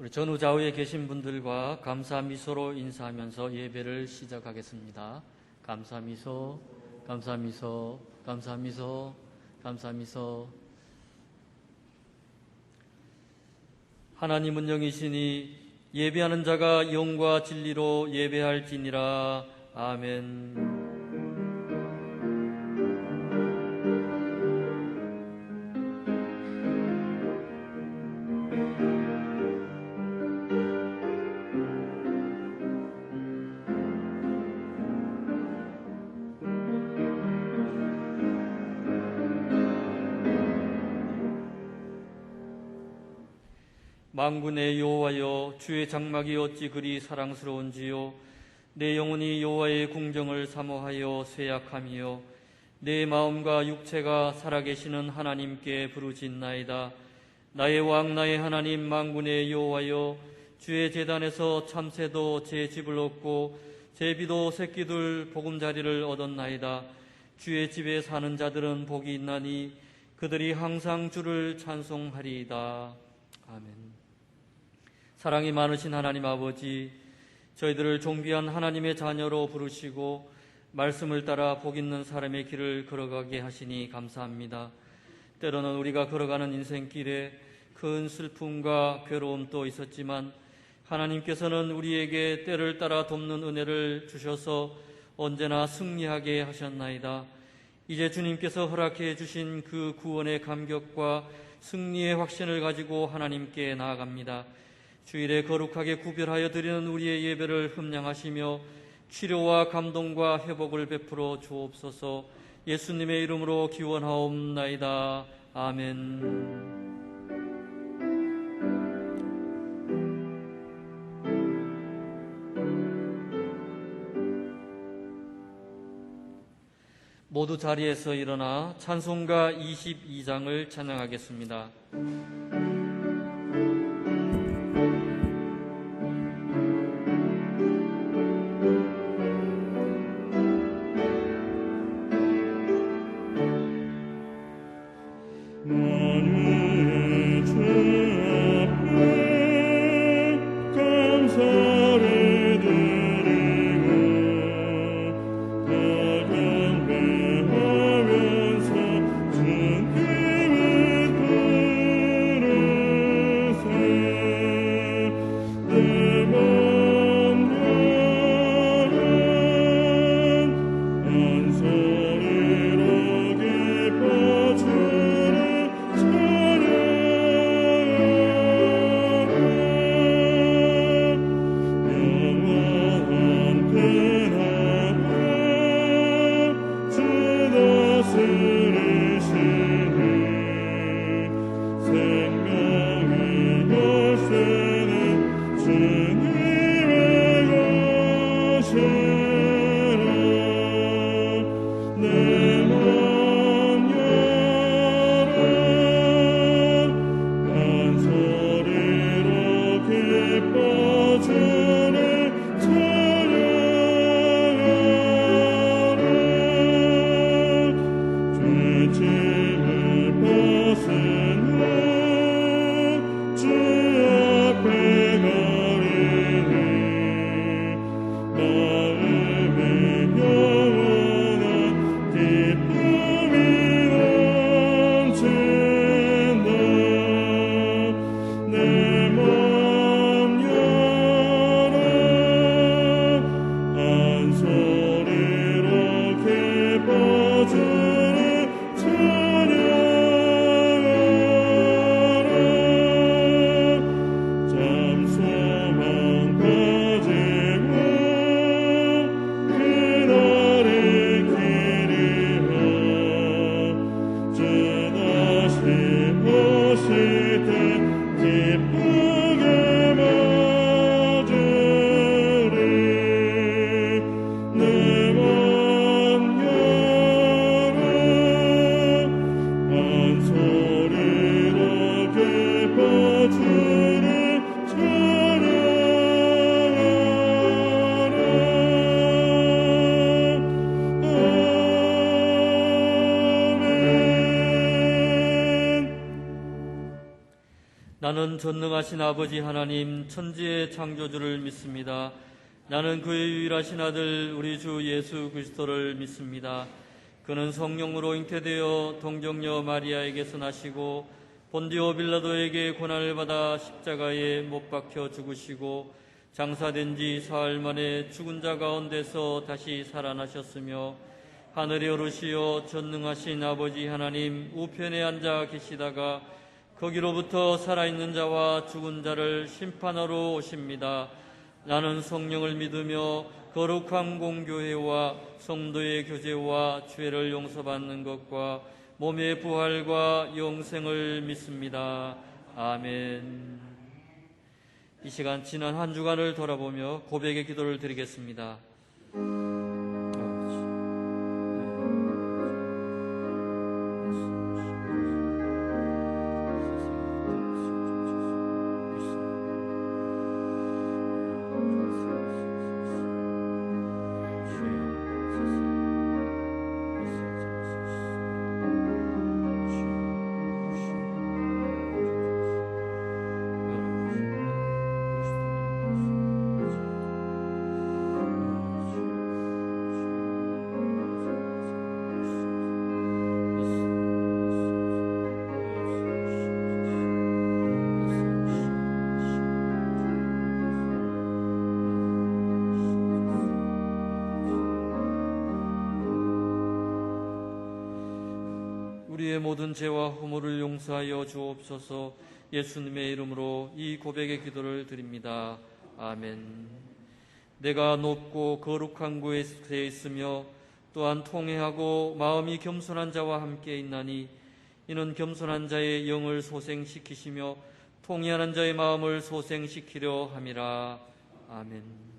우리 전후 좌우에 계신 분들과 감사 미소로 인사하면서 예배를 시작하겠습니다. 감사 미소, 감사 미소, 감사 미소, 감사 미소. 하나님은 영이시니 예배하는 자가 영과 진리로 예배할지니라. 아멘. 만군의 여호와여, 주의 장막이 어찌 그리 사랑스러운지요. 내 영혼이 여호와의 궁정을 사모하여 쇠약하며 내 마음과 육체가 살아계시는 하나님께 부르짖나이다. 나의 왕 나의 하나님 만군의 여호와여, 주의 제단에서 참새도 제 집을 얻고 제비도 새끼들 보금자리를 얻었나이다. 주의 집에 사는 자들은 복이 있나니 그들이 항상 주를 찬송하리이다. 아멘. 사랑이 많으신 하나님 아버지, 저희들을 존귀한 하나님의 자녀로 부르시고 말씀을 따라 복 있는 사람의 길을 걸어가게 하시니 감사합니다. 때로는 우리가 걸어가는 인생길에 큰 슬픔과 괴로움도 있었지만 하나님께서는 우리에게 때를 따라 돕는 은혜를 주셔서 언제나 승리하게 하셨나이다. 이제 주님께서 허락해 주신 그 구원의 감격과 승리의 확신을 가지고 하나님께 나아갑니다. 주일에 거룩하게 구별하여 드리는 우리의 예배를 흠량하시며 치료와 감동과 회복을 베풀어 주옵소서. 예수님의 이름으로 기원하옵나이다. 아멘. 모두 자리에서 일어나 찬송가 22장을 찬양하겠습니다. 주님을 나는 전능하신 아버지 하나님 천지의 창조주를 믿습니다. 나는 그의 유일하신 아들 우리 주 예수 그리스도를 믿습니다. 그는 성령으로 잉태되어 동정녀 마리아에게서 나시고 본디오 빌라도에게 고난을 받아 십자가에 못 박혀 죽으시고 장사된 지 사흘 만에 죽은 자 가운데서 다시 살아나셨으며 하늘에 오르시어 전능하신 아버지 하나님 우편에 앉아 계시다가 거기로부터 살아있는 자와 죽은 자를 심판하러 오십니다. 나는 성령을 믿으며 거룩한 공교회와 성도의 교제와 죄를 용서받는 것과 몸의 부활과 영생을 믿습니다. 아멘. 이 시간 지난 한 주간을 돌아보며 고백의 기도를 드리겠습니다. 우리의 모든 죄와 허물을 용서하여 주옵소서. 예수님의 이름으로 이 고백의 기도를 드립니다. 아멘. 내가 높고 거룩한 곳에 있으며 또한 통회하고 마음이 겸손한 자와 함께 있나니 이는 겸손한 자의 영을 소생시키시며 통회하는 자의 마음을 소생시키려 함이라. 아멘.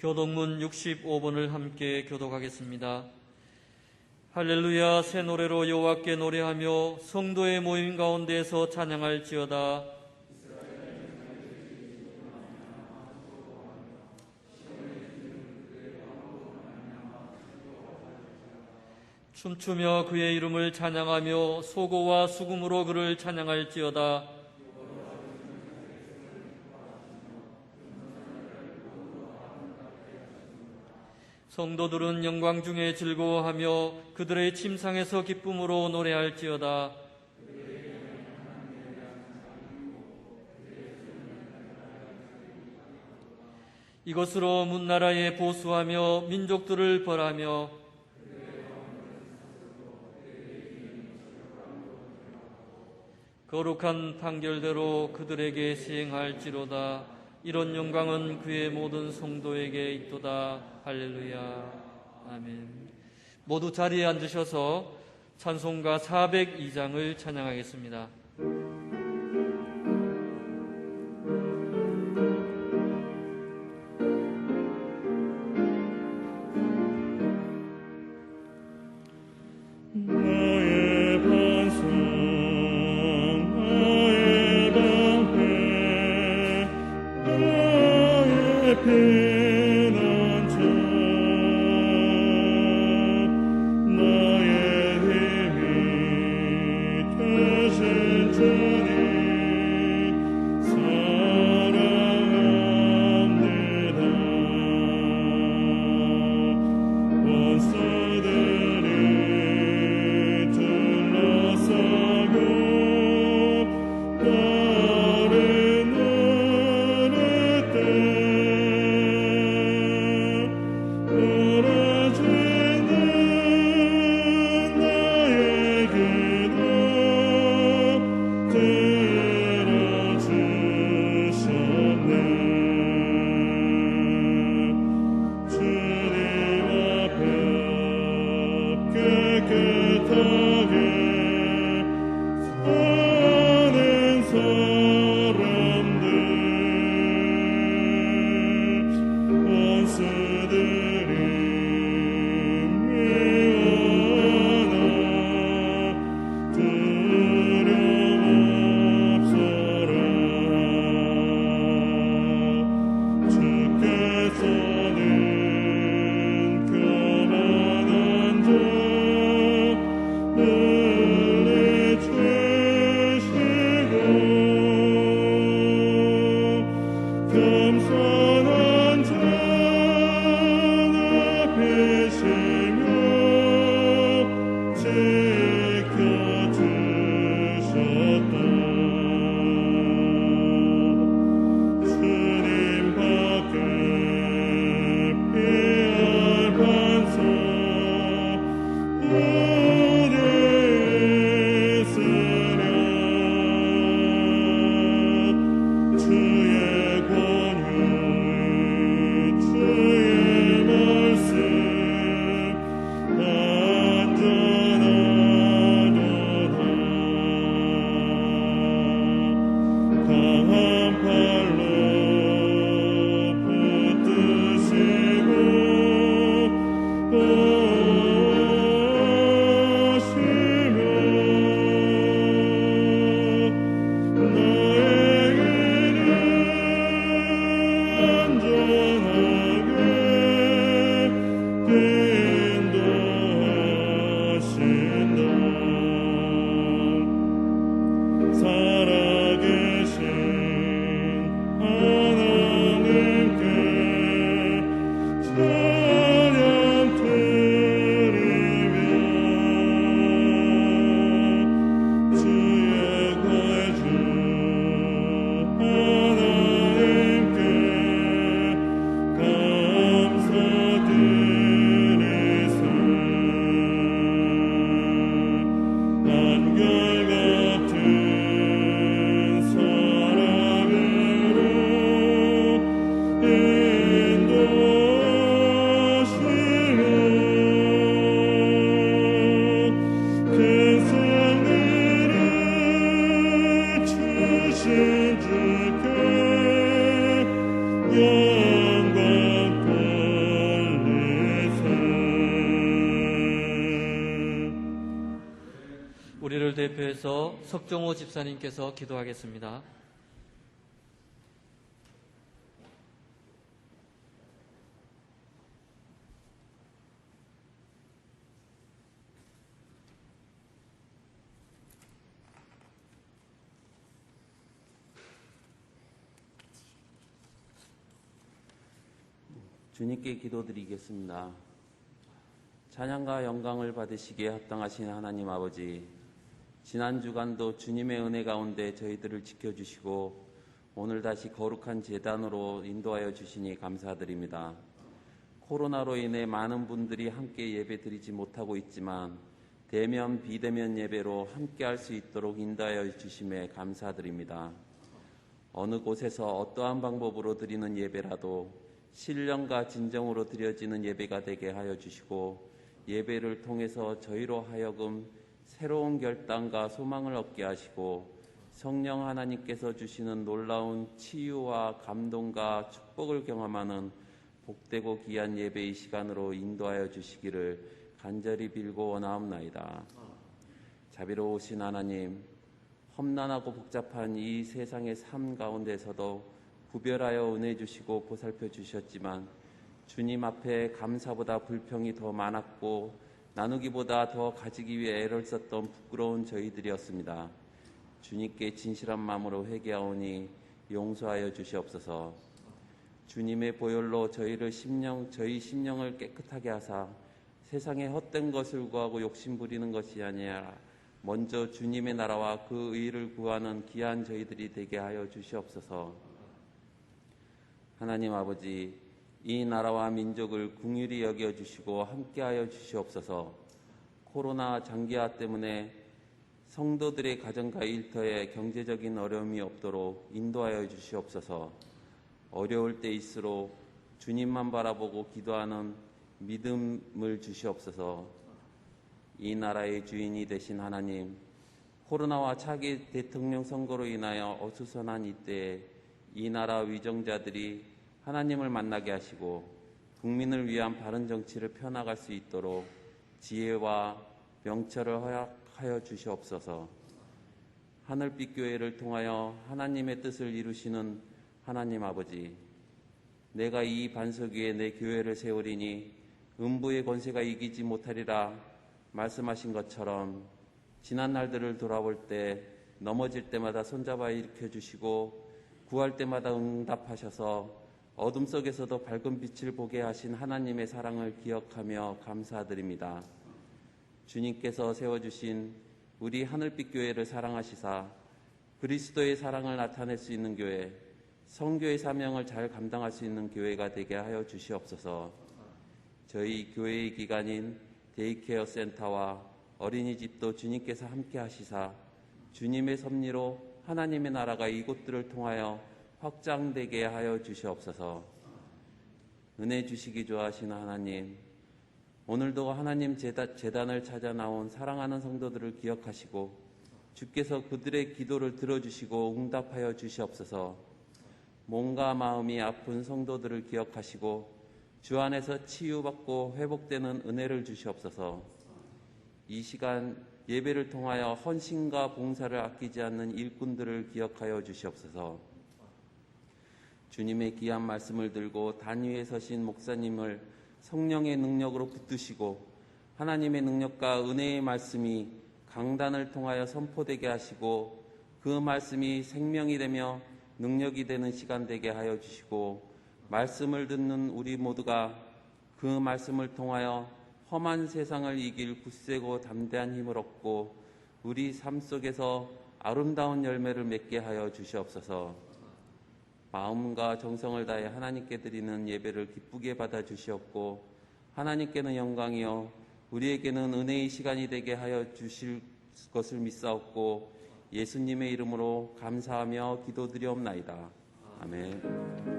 교독문 65번을 함께 교독하겠습니다. 할렐루야. 새 노래로 여호와께 노래하며 성도의 모임 가운데에서 찬양할지어다. 춤추며 그의 이름을 찬양하며 소고와 수금으로 그를 찬양할지어다. 성도들은 영광 중에 즐거워하며 그들의 침상에서 기쁨으로 노래할지어다. 이것으로 문나라에 보수하며 민족들을 벌하며 거룩한 판결대로 그들에게 시행할지로다. 이런 영광은 그의 모든 성도에게 있도다. 할렐루야. 아멘. 모두 자리에 앉으셔서 찬송가 402장을 찬양하겠습니다. 겸손한 자 앞이시며 지켜주셨다. 주님 밖에 피할 반석 어디 있으랴. 주의 권위 주의 말씀 안전하도다. 강한 팔로 붙드시고 오시며 나의 길을 안전하게 인도하신다. 살아계신 하나님께 찬양 드리며 주의 구해주 하나님께 감사드리세. 한결같은 사랑으로 인도하시며 그 생일을 주신 주께 영광 돌리세. 우리를 대표해서 석정호 집사님께서 기도하겠습니다. 주님께 기도드리겠습니다. 찬양과 영광을 받으시기에 합당하신 하나님 아버지, 지난 주간도 주님의 은혜 가운데 저희들을 지켜주시고 오늘 다시 거룩한 제단으로 인도하여 주시니 감사드립니다. 코로나로 인해 많은 분들이 함께 예배 드리지 못하고 있지만 대면 비대면 예배로 함께 할 수 있도록 인도하여 주심에 감사드립니다. 어느 곳에서 어떠한 방법으로 드리는 예배라도 신령과 진정으로 드려지는 예배가 되게 하여 주시고 예배를 통해서 저희로 하여금 새로운 결단과 소망을 얻게 하시고 성령 하나님께서 주시는 놀라운 치유와 감동과 축복을 경험하는 복되고 귀한 예배의 시간으로 인도하여 주시기를 간절히 빌고 원하옵나이다. 자비로우신 하나님, 험난하고 복잡한 이 세상의 삶 가운데서도 구별하여 은혜 주시고 보살펴 주셨지만 주님 앞에 감사보다 불평이 더 많았고 나누기보다 더 가지기 위해 애를 썼던 부끄러운 저희들이었습니다. 주님께 진실한 마음으로 회개하오니 용서하여 주시옵소서. 주님의 보혈로 저희 심령을 깨끗하게 하사 세상에 헛된 것을 구하고 욕심 부리는 것이 아니라 먼저 주님의 나라와 그 의를 구하는 귀한 저희들이 되게 하여 주시옵소서. 하나님 아버지, 이 나라와 민족을 긍휼히 여겨주시고 함께하여 주시옵소서. 코로나 장기화 때문에 성도들의 가정과 일터에 경제적인 어려움이 없도록 인도하여 주시옵소서. 어려울 때일수록 주님만 바라보고 기도하는 믿음을 주시옵소서. 이 나라의 주인이 되신 하나님, 코로나와 차기 대통령 선거로 인하여 어수선한 이때에 이 나라 위정자들이 하나님을 만나게 하시고 국민을 위한 바른 정치를 펴나갈 수 있도록 지혜와 명철을 허락하여 주시옵소서. 하늘빛 교회를 통하여 하나님의 뜻을 이루시는 하나님 아버지, 내가 이 반석 위에 내 교회를 세우리니 음부의 권세가 이기지 못하리라 말씀하신 것처럼 지난 날들을 돌아볼 때 넘어질 때마다 손잡아 일으켜 주시고 구할 때마다 응답하셔서 어둠 속에서도 밝은 빛을 보게 하신 하나님의 사랑을 기억하며 감사드립니다. 주님께서 세워주신 우리 하늘빛 교회를 사랑하시사 그리스도의 사랑을 나타낼 수 있는 교회, 성교의 사명을 잘 감당할 수 있는 교회가 되게 하여 주시옵소서. 저희 교회의 기관인 데이케어 센터와 어린이집도 주님께서 함께 하시사 주님의 섭리로 하나님의 나라가 이곳들을 통하여 확장되게 하여 주시옵소서. 은혜 주시기 좋아하시는 하나님, 오늘도 하나님 재단을 찾아 나온 사랑하는 성도들을 기억하시고 주께서 그들의 기도를 들어주시고 응답하여 주시옵소서. 몸과 마음이 아픈 성도들을 기억하시고 주 안에서 치유받고 회복되는 은혜를 주시옵소서. 이 시간 예배를 통하여 헌신과 봉사를 아끼지 않는 일꾼들을 기억하여 주시옵소서. 주님의 귀한 말씀을 들고 단 위에 서신 목사님을 성령의 능력으로 붙드시고 하나님의 능력과 은혜의 말씀이 강단을 통하여 선포되게 하시고 그 말씀이 생명이 되며 능력이 되는 시간 되게 하여 주시고 말씀을 듣는 우리 모두가 그 말씀을 통하여 험한 세상을 이길 굳세고 담대한 힘을 얻고 우리 삶 속에서 아름다운 열매를 맺게 하여 주시옵소서. 마음과 정성을 다해 하나님께 드리는 예배를 기쁘게 받아 주시옵고 하나님께는 영광이요 우리에게는 은혜의 시간이 되게 하여 주실 것을 믿사옵고 예수님의 이름으로 감사하며 기도드리옵나이다. 아멘.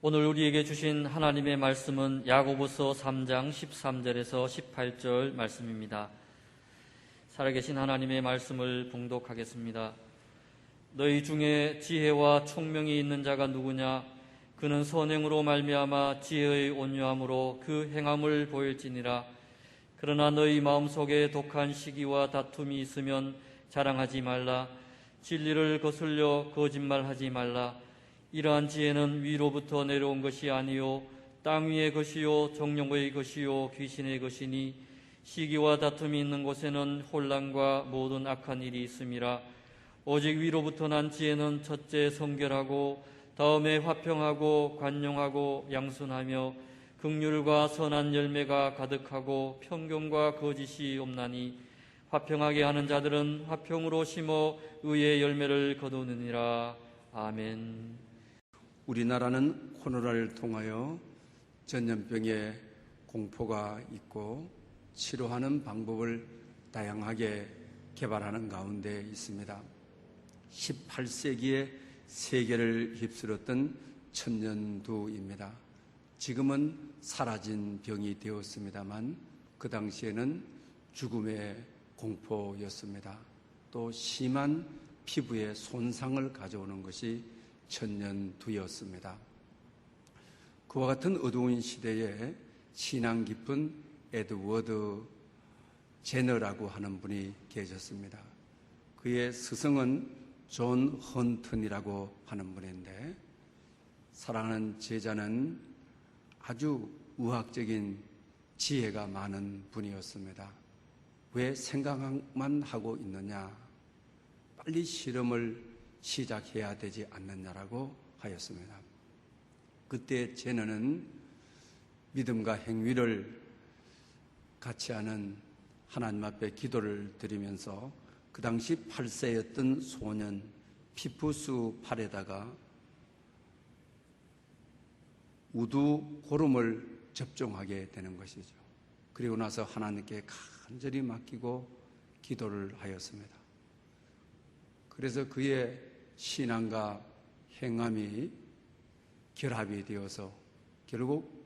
오늘 우리에게 주신 하나님의 말씀은 야고보서 3장 13절에서 18절 말씀입니다. 살아계신 하나님의 말씀을 봉독하겠습니다. 너희 중에 지혜와 총명이 있는 자가 누구냐? 그는 선행으로 말미암아 지혜의 온유함으로 그 행함을 보일지니라. 그러나 너희 마음속에 독한 시기와 다툼이 있으면 자랑하지 말라. 진리를 거슬려 거짓말하지 말라. 이러한 지혜는 위로부터 내려온 것이 아니요 땅 위의 것이요 정령의 것이요 귀신의 것이니 시기와 다툼이 있는 곳에는 혼란과 모든 악한 일이 있음이라. 오직 위로부터 난 지혜는 첫째 성결하고 다음에 화평하고 관용하고 양순하며 긍휼과 선한 열매가 가득하고 평경과 거짓이 없나니 화평하게 하는 자들은 화평으로 심어 의의 열매를 거두느니라. 아멘. 우리나라는 코로나를 통하여 전염병의 공포가 있고 치료하는 방법을 다양하게 개발하는 가운데 있습니다. 18세기에 세계를 휩쓸었던 천연두입니다. 지금은 사라진 병이 되었습니다만 그 당시에는 죽음의 공포였습니다. 또 심한 피부에 손상을 가져오는 것이 천년두였습니다. 그와 같은 어두운 시대에 신앙 깊은 에드워드 제너라고 하는 분이 계셨습니다. 그의 스승은 존 헌튼이라고 하는 분인데 사랑하는 제자는 아주 의학적인 지혜가 많은 분이었습니다. 왜 생각만 하고 있느냐? 빨리 실험을 시작해야 되지 않느냐라고 하였습니다. 그때 제너는 믿음과 행위를 같이 하는 하나님 앞에 기도를 드리면서 그 당시 8세였던 소년 피푸스 팔에다가 우두 고름을 접종하게 되는 것이죠. 그리고 나서 하나님께 간절히 맡기고 기도를 하였습니다. 그래서 그의 신앙과 행함이 결합이 되어서 결국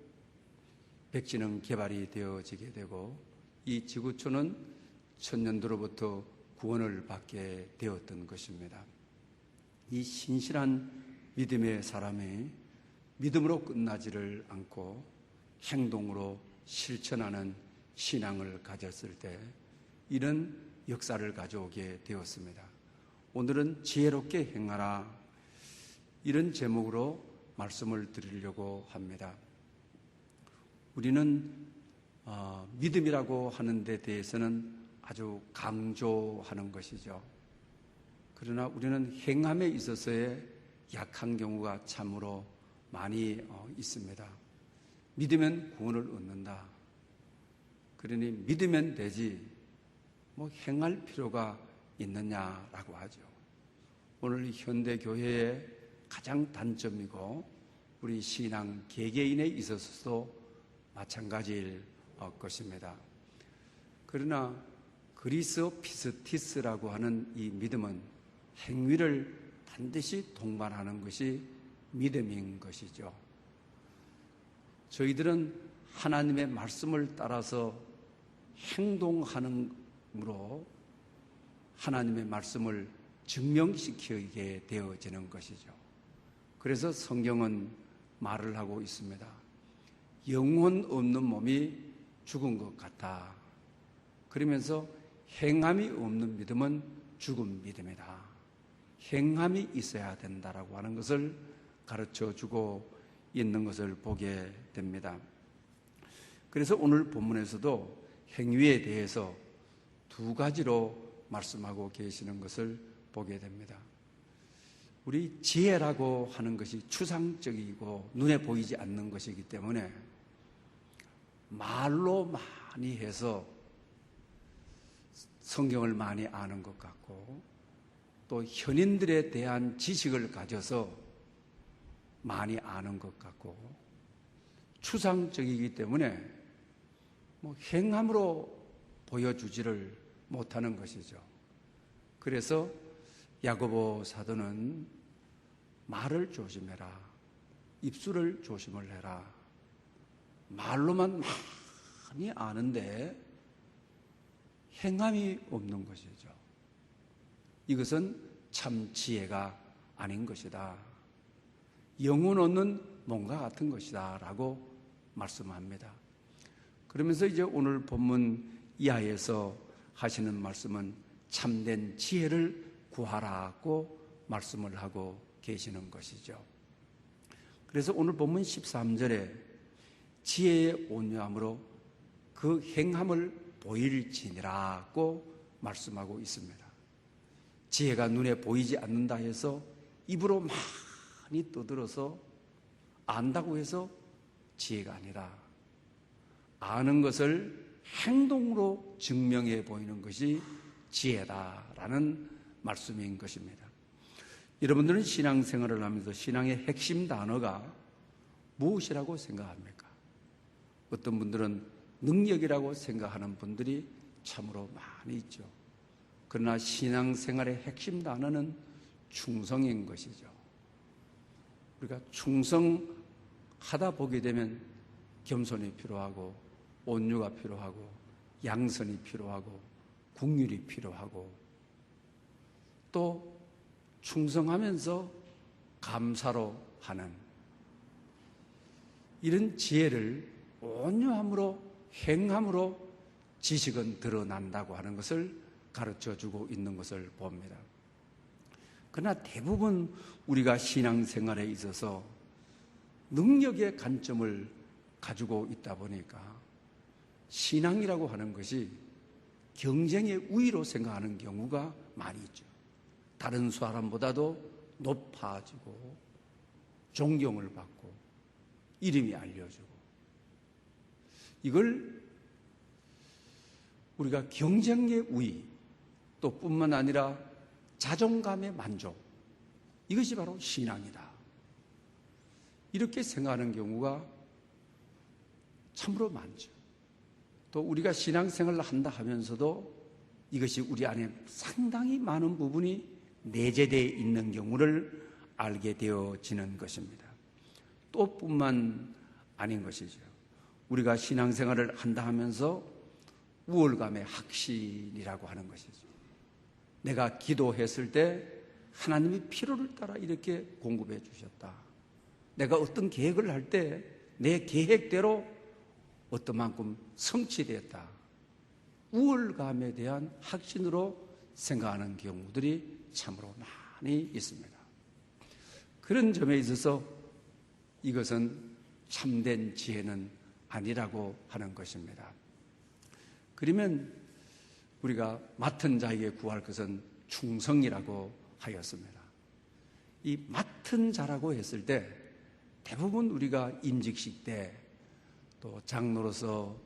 백신은 개발이 되어지게 되고 이 지구촌은 천년도로부터 구원을 받게 되었던 것입니다. 이 신실한 믿음의 사람이 믿음으로 끝나지를 않고 행동으로 실천하는 신앙을 가졌을 때 이런 역사를 가져오게 되었습니다. 오늘은 지혜롭게 행하라, 이런 제목으로 말씀을 드리려고 합니다. 우리는 믿음이라고 하는 데 대해서는 아주 강조하는 것이죠. 그러나 우리는 행함에 있어서의 약한 경우가 참으로 많이 있습니다. 믿으면 구원을 얻는다. 그러니 믿으면 되지 뭐 행할 필요가 있느냐라고 하죠. 오늘 현대 교회의 가장 단점이고 우리 신앙 개개인에 있어서도 마찬가지일 것입니다. 그러나 그리스 피스티스라고 하는 이 믿음은 행위를 반드시 동반하는 것이 믿음인 것이죠. 저희들은 하나님의 말씀을 따라서 행동하는으로 하나님의 말씀을 증명시키게 되어지는 것이죠. 그래서 성경은 말을 하고 있습니다. 영혼 없는 몸이 죽은 것 같다. 그러면서 행함이 없는 믿음은 죽은 믿음이다. 행함이 있어야 된다라고 하는 것을 가르쳐 주고 있는 것을 보게 됩니다. 그래서 오늘 본문에서도 행위에 대해서 두 가지로 말씀하고 계시는 것을 보게 됩니다. 우리 지혜라고 하는 것이 추상적이고 눈에 보이지 않는 것이기 때문에 말로 많이 해서 성경을 많이 아는 것 같고 또 현인들에 대한 지식을 가져서 많이 아는 것 같고 추상적이기 때문에 뭐 행함으로 보여주지를 못하는 것이죠. 그래서 야고보 사도는 말을 조심해라. 입술을 조심을 해라. 말로만 많이 아는데 행함이 없는 것이죠. 이것은 참 지혜가 아닌 것이다. 영혼 얻는 뭔가 같은 것이다 라고 말씀합니다. 그러면서 이제 오늘 본문 이하에서 하시는 말씀은 참된 지혜를 구하라고 말씀을 하고 계시는 것이죠. 그래서 오늘 본문 13절에 지혜의 온유함으로 그 행함을 보일지니라고 말씀하고 있습니다. 지혜가 눈에 보이지 않는다 해서 입으로 많이 떠들어서 안다고 해서 지혜가 아니라 아는 것을 행동으로 증명해 보이는 것이 지혜다라는 말씀인 것입니다. 여러분들은 신앙생활을 하면서 신앙의 핵심 단어가 무엇이라고 생각합니까? 어떤 분들은 능력이라고 생각하는 분들이 참으로 많이 있죠. 그러나 신앙생활의 핵심 단어는 충성인 것이죠. 우리가 충성하다 보게 되면 겸손이 필요하고 온유가 필요하고 양선이 필요하고 국률이 필요하고 또 충성하면서 감사로 하는 이런 지혜를 온유함으로 행함으로 지식은 드러난다고 하는 것을 가르쳐주고 있는 것을 봅니다. 그러나 대부분 우리가 신앙생활에 있어서 능력의 관점을 가지고 있다 보니까 신앙이라고 하는 것이 경쟁의 우위로 생각하는 경우가 많이 있죠. 다른 사람보다도 높아지고 존경을 받고 이름이 알려지고 이걸 우리가 경쟁의 우위 또 뿐만 아니라 자존감의 만족 이것이 바로 신앙이다. 이렇게 생각하는 경우가 참으로 많죠. 또 우리가 신앙생활을 한다 하면서도 이것이 우리 안에 상당히 많은 부분이 내재되어 있는 경우를 알게 되어지는 것입니다. 또 뿐만 아닌 것이죠. 우리가 신앙생활을 한다 하면서 우월감의 확신이라고 하는 것이죠. 내가 기도했을 때 하나님이 필요를 따라 이렇게 공급해 주셨다. 내가 어떤 계획을 할 때 내 계획대로 어떤 만큼 성취되었다. 우월감에 대한 확신으로 생각하는 경우들이 참으로 많이 있습니다. 그런 점에 있어서 이것은 참된 지혜는 아니라고 하는 것입니다. 그러면 우리가 맡은 자에게 구할 것은 충성이라고 하였습니다. 이 맡은 자라고 했을 때 대부분 우리가 임직식 때 또 장로로서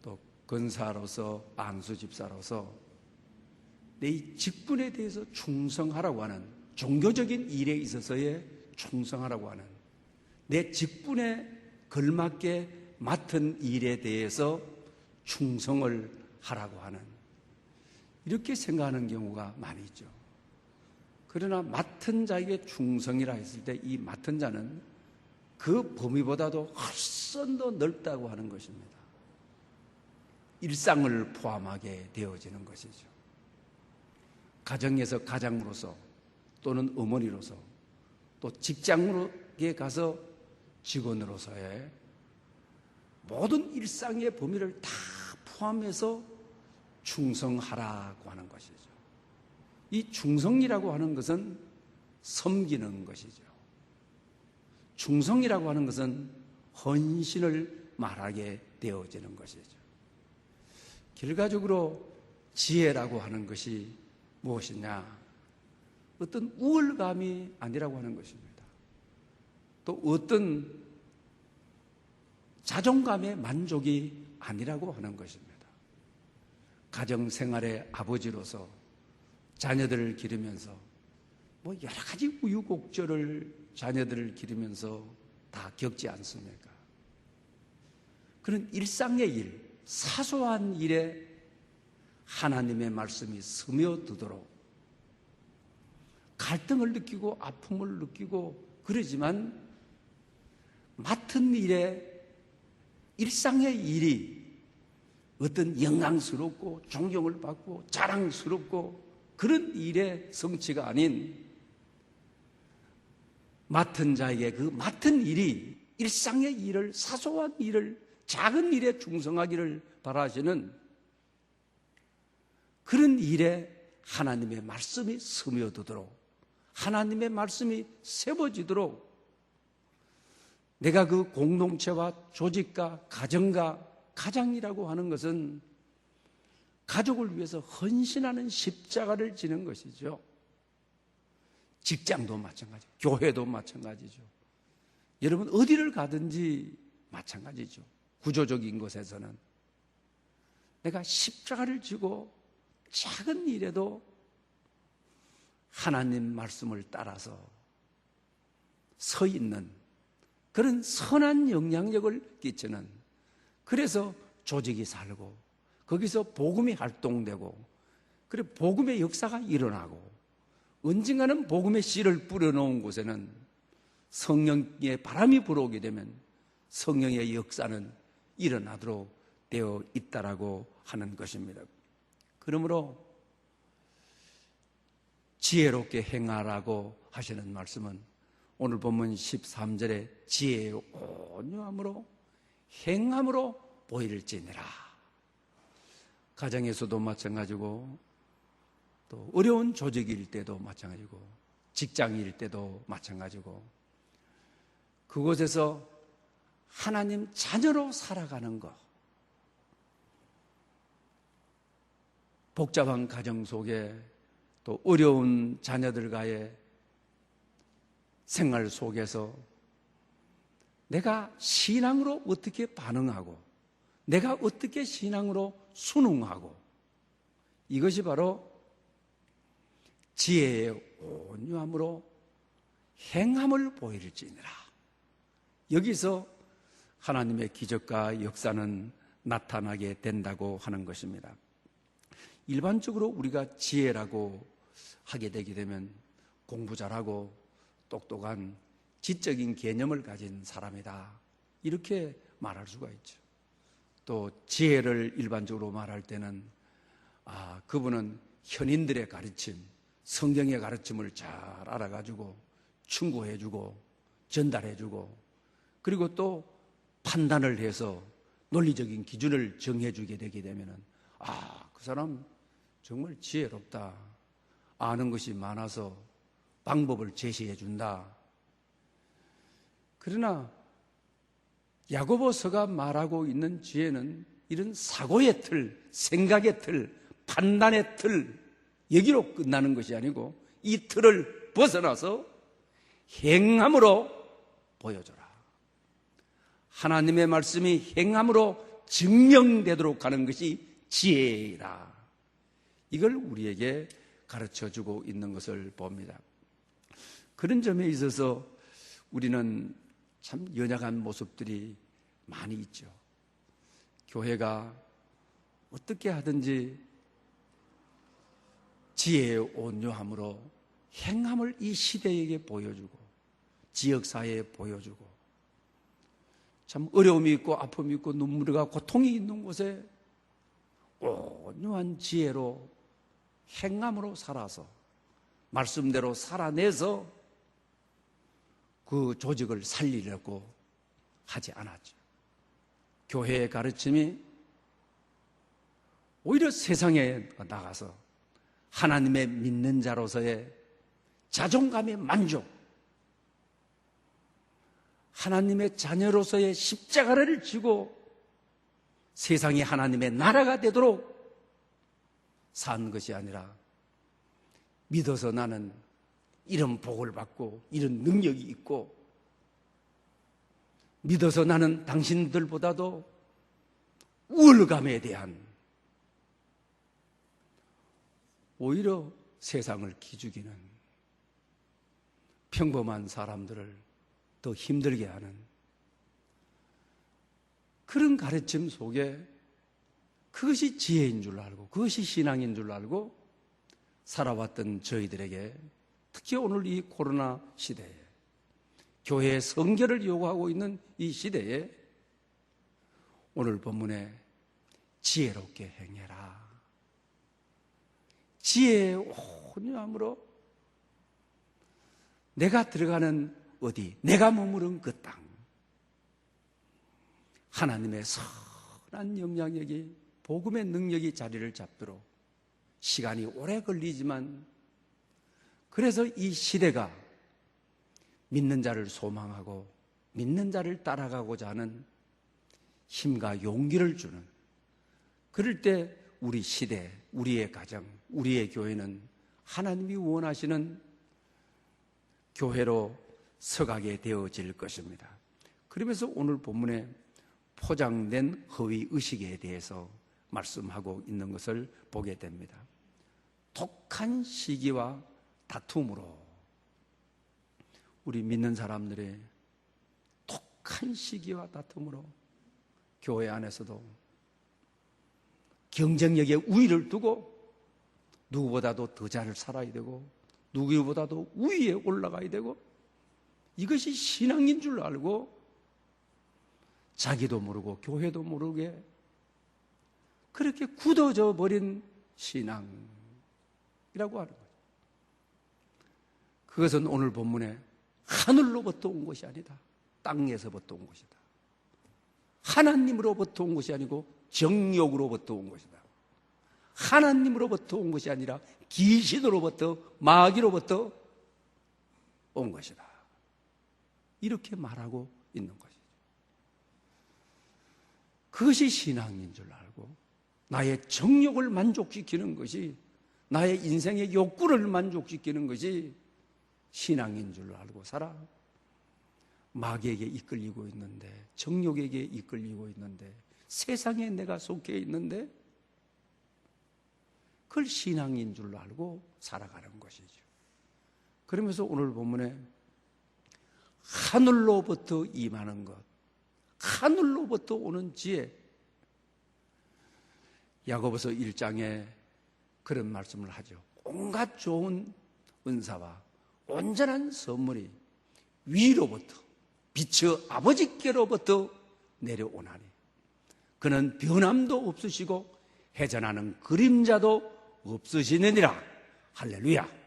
또 권사로서 안수집사로서 내 직분에 대해서 충성하라고 하는 종교적인 일에 있어서의 충성하라고 하는 내 직분에 걸맞게 맡은 일에 대해서 충성을 하라고 하는 이렇게 생각하는 경우가 많이 있죠. 그러나 맡은 자에게 충성이라 했을 때 이 맡은 자는 그 범위보다도 훨씬 더 넓다고 하는 것입니다. 일상을 포함하게 되어지는 것이죠. 가정에서 가장으로서 또는 어머니로서 또 직장에 가서 직원으로서의 모든 일상의 범위를 다 포함해서 충성하라고 하는 것이죠. 이 충성이라고 하는 것은 섬기는 것이죠. 충성이라고 하는 것은 헌신을 말하게 되어지는 것이죠. 결과적으로 지혜라고 하는 것이 무엇이냐? 어떤 우월감이 아니라고 하는 것입니다. 또 어떤 자존감의 만족이 아니라고 하는 것입니다. 가정생활의 아버지로서 자녀들을 기르면서 여러 가지 우유곡절을 자녀들을 기르면서 다 겪지 않습니까? 그런 일상의 일, 사소한 일에 하나님의 말씀이 스며들도록 갈등을 느끼고 아픔을 느끼고 그러지만 맡은 일에 일상의 일이 어떤 영광스럽고 존경을 받고 자랑스럽고 그런 일의 성취가 아닌 맡은 자에게 그 맡은 일이 일상의 일을 사소한 일을 작은 일에 충성하기를 바라시는 그런 일에 하나님의 말씀이 스며들도록 하나님의 말씀이 세워지도록 내가 그 공동체와 조직과 가정과 가장이라고 하는 것은 가족을 위해서 헌신하는 십자가를 지는 것이죠. 직장도 마찬가지, 교회도 마찬가지죠. 여러분 어디를 가든지 마찬가지죠. 구조적인 것에서는 내가 십자가를 지고 작은 일에도 하나님 말씀을 따라서 서 있는 그런 선한 영향력을 끼치는, 그래서 조직이 살고 거기서 복음이 활동되고 그래 복음의 역사가 일어나고 언젠가는 복음의 씨를 뿌려놓은 곳에는 성령의 바람이 불어오게 되면 성령의 역사는 일어나도록 되어 있다라고 하는 것입니다. 그러므로 지혜롭게 행하라고 하시는 말씀은 오늘 본문 13절에 지혜의 온유함으로 행함으로 보일지니라. 가정에서도 마찬가지고 또 어려운 조직일 때도 마찬가지고 직장일 때도 마찬가지고 그곳에서 하나님 자녀로 살아가는 것, 복잡한 가정 속에 또 어려운 자녀들과의 생활 속에서 내가 신앙으로 어떻게 반응하고 내가 어떻게 신앙으로 순응하고, 이것이 바로 지혜의 온유함으로 행함을 보일지니라. 여기서 하나님의 기적과 역사는 나타나게 된다고 하는 것입니다. 일반적으로 우리가 지혜라고 하게 되게 되면 공부 잘하고 똑똑한 지적인 개념을 가진 사람이다, 이렇게 말할 수가 있죠. 또 지혜를 일반적으로 말할 때는 그분은 현인들의 가르침, 성경의 가르침을 잘 알아가지고 충고해주고 전달해주고 그리고 또 판단을 해서 논리적인 기준을 정해주게 되게 되면은 그 사람 정말 지혜롭다. 아는 것이 많아서 방법을 제시해 준다. 그러나 야고보서가 말하고 있는 지혜는 이런 사고의 틀, 생각의 틀, 판단의 틀, 여기로 끝나는 것이 아니고 이 틀을 벗어나서 행함으로 보여줘라. 하나님의 말씀이 행함으로 증명되도록 하는 것이 지혜이다. 이걸 우리에게 가르쳐주고 있는 것을 봅니다. 그런 점에 있어서 우리는 참 연약한 모습들이 많이 있죠. 교회가 어떻게 하든지 지혜의 온유함으로 행함을 이 시대에게 보여주고 지역사회에 보여주고 참 어려움이 있고 아픔이 있고 눈물과 고통이 있는 곳에 온유한 지혜로 행함으로 살아서 말씀대로 살아내서 그 조직을 살리려고 하지 않았죠. 교회의 가르침이 오히려 세상에 나가서 하나님의 믿는 자로서의 자존감의 만족, 하나님의 자녀로서의 십자가를 지고 세상이 하나님의 나라가 되도록 산 것이 아니라 믿어서 나는 이런 복을 받고 이런 능력이 있고 믿어서 나는 당신들보다도 우월감에 대한 오히려 세상을 기죽이는 평범한 사람들을 더 힘들게 하는 그런 가르침 속에 그것이 지혜인 줄 알고 그것이 신앙인 줄 알고 살아왔던 저희들에게 특히 오늘 이 코로나 시대에 교회의 성결을 요구하고 있는 이 시대에 오늘 본문에 지혜롭게 행해라. 지혜의 온유함으로 내가 들어가는 어디, 내가 머무른 그 땅, 하나님의 선한 영향력이 복음의 능력이 자리를 잡도록 시간이 오래 걸리지만 그래서 이 시대가 믿는 자를 소망하고 믿는 자를 따라가고자 하는 힘과 용기를 주는 그럴 때 우리 시대, 우리의 가정, 우리의 교회는 하나님이 원하시는 교회로 서가게 되어질 것입니다. 그러면서 오늘 본문에 포장된 허위 의식에 대해서 말씀하고 있는 것을 보게 됩니다. 독한 시기와 다툼으로 우리 믿는 사람들의 독한 시기와 다툼으로 교회 안에서도 경쟁력에 우위를 두고 누구보다도 더 잘 살아야 되고 누구보다도 우위에 올라가야 되고 이것이 신앙인 줄 알고 자기도 모르고 교회도 모르게 그렇게 굳어져 버린 신앙이라고 하는 거죠. 그것은 오늘 본문에 하늘로부터 온 것이 아니다. 땅에서부터 온 것이다. 하나님으로부터 온 것이 아니고 정욕으로부터 온 것이다. 하나님으로부터 온 것이 아니라 귀신으로부터 마귀로부터 온 것이다. 이렇게 말하고 있는 것이죠. 그것이 신앙인 줄 알고 나의 정욕을 만족시키는 것이 나의 인생의 욕구를 만족시키는 것이 신앙인 줄 알고 살아. 마귀에게 이끌리고 있는데 정욕에게 이끌리고 있는데 세상에 내가 속해 있는데 그걸 신앙인 줄 알고 살아가는 것이죠. 그러면서 오늘 본문에 하늘로부터 임하는 것, 하늘로부터 오는 지혜. 야고보서 1장에 그런 말씀을 하죠. 온갖 좋은 은사와 온전한 선물이 위로부터 빛의 아버지께로부터 내려오나니 그는 변함도 없으시고 회전하는 그림자도 없으시느니라. 할렐루야.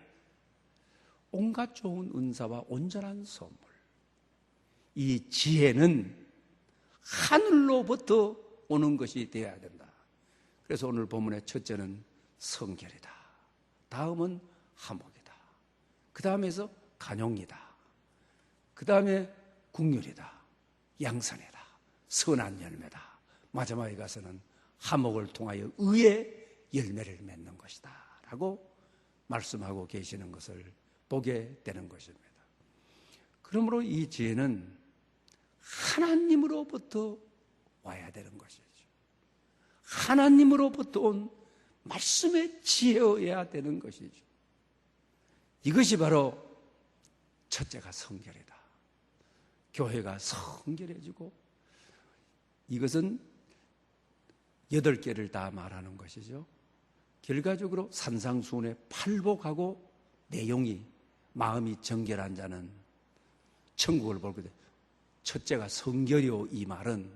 온갖 좋은 은사와 온전한 선물, 이 지혜는 하늘로부터 오는 것이 되어야 된다. 그래서 오늘 본문의 첫째는 성결이다. 다음은 화목이다. 그 다음에서 간용이다. 그 다음에 국률이다. 양선이다. 선한 열매다. 마지막에 가서는 화목을 통하여 의의 열매를 맺는 것이다 라고 말씀하고 계시는 것을 보게 되는 것입니다. 그러므로 이 지혜는 하나님으로부터 와야 되는 것이죠. 하나님으로부터 온 말씀의 지혜여야 되는 것이죠. 이것이 바로 첫째가 성결이다. 교회가 성결해지고, 이것은 8개를 다 말하는 것이죠. 결과적으로 산상수훈의 팔복하고 내용이 마음이 정결한 자는 천국을 볼 거다. 첫째가 성결이요, 이 말은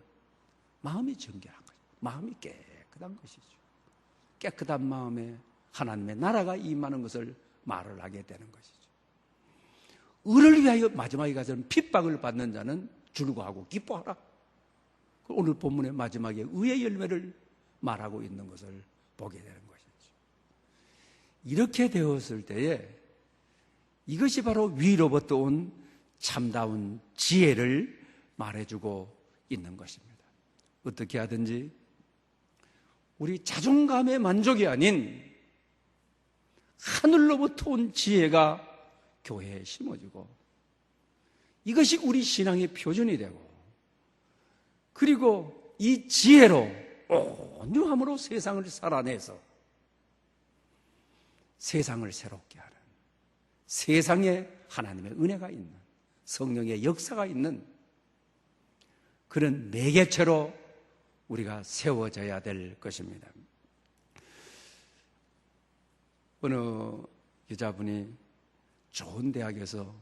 마음이 정결한 거죠. 마음이 깨끗한 것이죠. 깨끗한 마음에 하나님의 나라가 임하는 것을 말을 하게 되는 것이죠. 의를 위하여 마지막에 가서는 핍박을 받는 자는 즐거워하고 기뻐하라. 오늘 본문의 마지막에 의의 열매를 말하고 있는 것을 보게 되는 것이죠. 이렇게 되었을 때에 이것이 바로 위로부터 온 참다운 지혜를 말해주고 있는 것입니다. 어떻게 하든지 우리 자존감의 만족이 아닌 하늘로부터 온 지혜가 교회에 심어지고, 이것이 우리 신앙의 표준이 되고, 그리고 이 지혜로 온유함으로 세상을 살아내서 세상을 새롭게 하는, 세상에 하나님의 은혜가 있는, 성령의 역사가 있는 그런 매개체로 우리가 세워져야 될 것입니다. 어느 여자분이 좋은 대학에서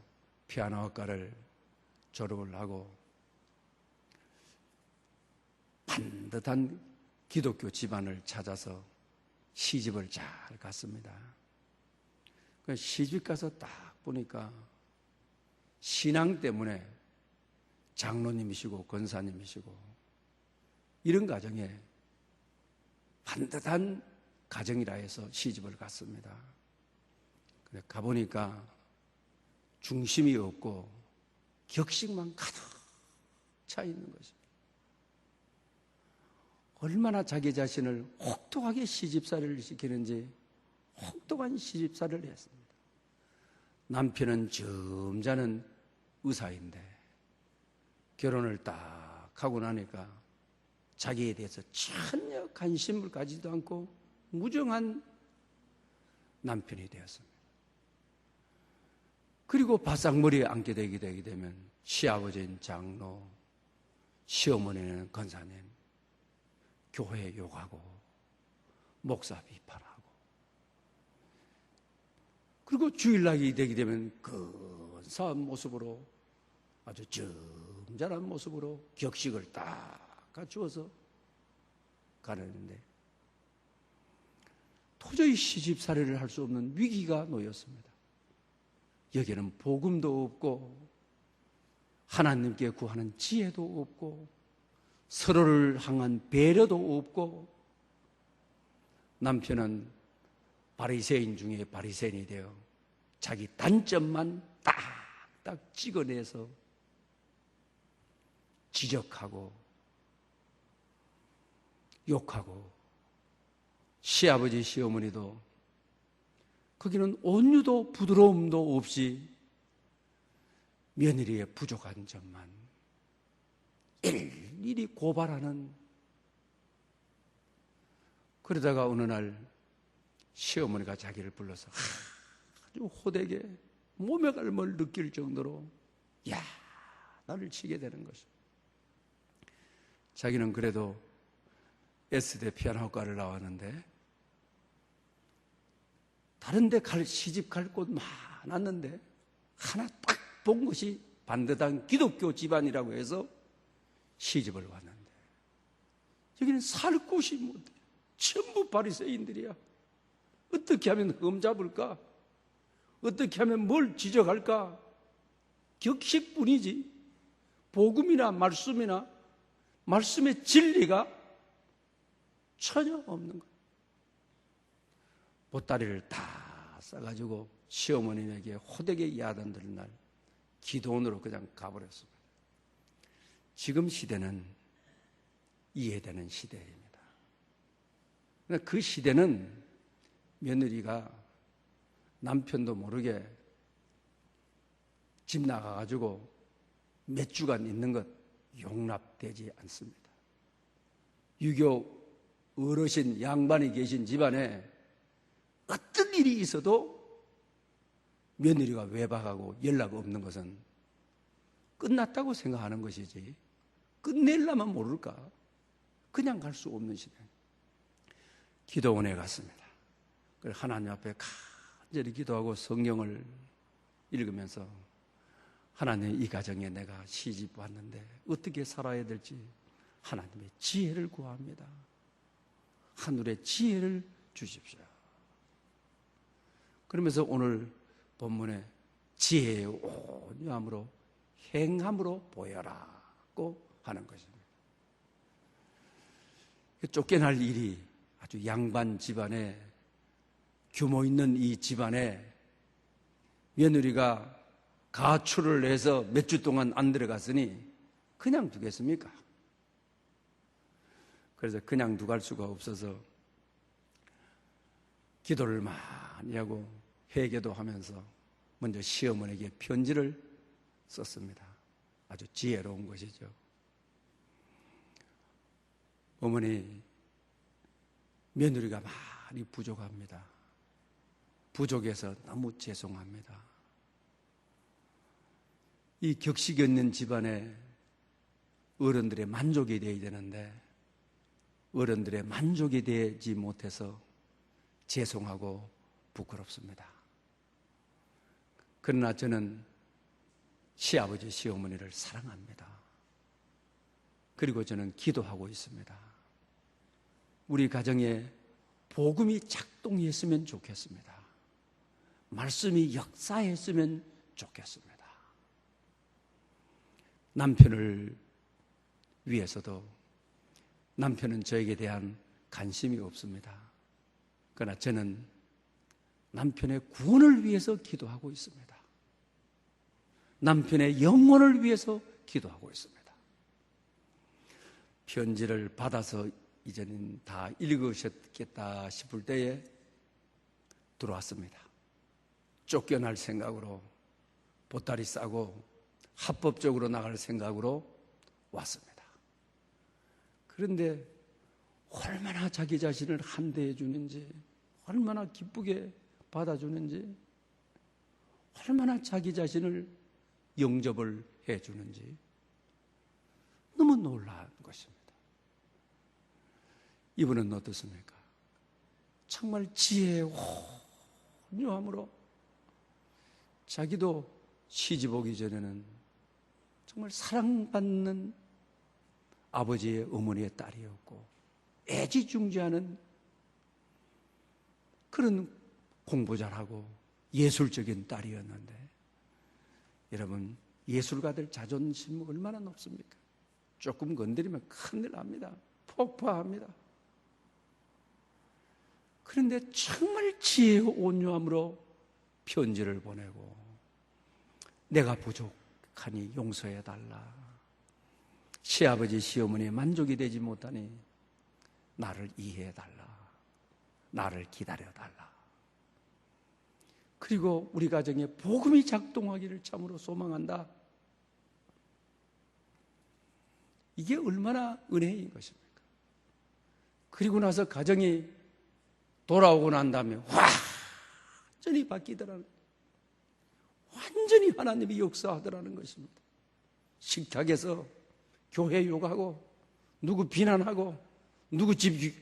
피아노학과를 졸업을 하고 반듯한 기독교 집안을 찾아서 시집을 잘 갔습니다. 시집 가서 딱 보니까 신앙 때문에 장로님이시고 권사님이시고 이런 가정에 반듯한 가정이라 해서 시집을 갔습니다. 근데 가보니까 중심이 없고 격식만 가득 차 있는 것입니다. 얼마나 자기 자신을 혹독하게 시집살이를 시키는지 혹독한 시집살이를 했습니다. 남편은 점잖은 의사인데 결혼을 딱 하고 나니까 자기에 대해서 전혀 관심을 가지도 않고 무정한 남편이 되었습니다. 그리고 바싹머리에 앉게 되게 되면 시아버지는 장로, 시어머니는 권사님, 교회 욕하고 목사 비판하고, 그리고 주일날이 되게 되면 근사한 모습으로 아주 점잖은 모습으로 격식을 딱 갖추어서 가는데 도저히 시집살이를 할 수 없는 위기가 놓였습니다. 여기는 복음도 없고 하나님께 구하는 지혜도 없고 서로를 향한 배려도 없고, 남편은 바리새인 중에 바리새인이 되어 자기 단점만 딱딱 찍어내서 지적하고 욕하고, 시아버지 시어머니도 거기는 온유도 부드러움도 없이 며느리의 부족한 점만 일일이 고발하는. 그러다가 어느 날 시어머니가 자기를 불러서 아주 호되게 몸에 갈물 느낄 정도로 나를 치게 되는 것입니다. 자기는 그래도 S대 피아노학과를 나왔는데 다른 데 시집 갈 곳 많았는데 하나 딱 본 것이 반듯한 기독교 집안이라고 해서 시집을 왔는데 여기는 살 곳이 못 돼. 전부 바리새인들이야. 어떻게 하면 흠잡을까? 어떻게 하면 뭘 지적할까? 격식뿐이지 복음이나 말씀이나 말씀의 진리가 전혀 없는 거예요. 보따리를 다 싸가지고 시어머님에게 호되게 이야기하던 날 기도원으로 그냥 가버렸습니다. 지금 시대는 이해되는 시대입니다. 그 시대는 며느리가 남편도 모르게 집 나가가지고 몇 주간 있는 것 용납되지 않습니다. 유교 어르신 양반이 계신 집안에 어떤 일이 있어도 며느리가 외박하고 연락 없는 것은 끝났다고 생각하는 것이지 끝내려면 모를까? 그냥 갈 수 없는 시대. 기도원에 갔습니다. 그래서 하나님 앞에 간절히 기도하고 성경을 읽으면서 하나님, 이 가정에 내가 시집 왔는데 어떻게 살아야 될지 하나님의 지혜를 구합니다. 하늘의 지혜를 주십시오. 그러면서 오늘 본문에 지혜의 온유함으로 행함으로 보여라고 하는 것입니다. 쫓겨날 일이 아주 양반 집안에, 규모 있는 이 집안에 며느리가 가출을 해서 몇 주 동안 안 들어갔으니 그냥 두겠습니까? 그래서 그냥 두갈 수가 없어서 기도를 많이 하고 회개도 하면서 먼저 시어머니에게 편지를 썼습니다. 아주 지혜로운 것이죠. 어머니, 며느리가 많이 부족합니다. 부족해서 너무 죄송합니다. 이 격식이 있는 집안에 어른들의 만족이 되어야 되는데 어른들의 만족이 되지 못해서 죄송하고 부끄럽습니다. 그러나 저는 시아버지, 시어머니를 사랑합니다. 그리고 저는 기도하고 있습니다. 우리 가정에 복음이 작동했으면 좋겠습니다. 말씀이 역사했으면 좋겠습니다. 남편을 위해서도 남편은 저에게 대한 관심이 없습니다. 그러나 저는 남편의 구원을 위해서 기도하고 있습니다. 남편의 영혼을 위해서 기도하고 있습니다. 편지를 받아서 이제는 다 읽으셨겠다 싶을 때에 들어왔습니다. 쫓겨날 생각으로 보따리 싸고 합법적으로 나갈 생각으로 왔습니다. 그런데 얼마나 자기 자신을 환대해 주는지, 얼마나 기쁘게 받아주는지, 얼마나 자기 자신을 영접을 해 주는지 너무 놀라운 것입니다. 이분은 어떻습니까? 정말 지혜의 온유함으로 자기도 시집 오기 전에는 정말 사랑받는 아버지의 어머니의 딸이었고 애지중지하는 그런 공부 잘하고 예술적인 딸이었는데, 여러분, 예술가들 자존심 얼마나 높습니까? 조금 건드리면 큰일 납니다. 폭파합니다. 그런데 정말 지혜의 온유함으로 편지를 보내고, 내가 부족하니 용서해달라. 시아버지, 시어머니의 만족이 되지 못하니 나를 이해해달라. 나를 기다려달라. 그리고 우리 가정에 복음이 작동하기를 참으로 소망한다. 이게 얼마나 은혜인 것입니까? 그리고 나서 가정이 돌아오고 난 다음에 완전히 바뀌더라는, 완전히 하나님이 역사하더라는 것입니다. 식탁에서 교회 욕하고 누구 비난하고 누구 집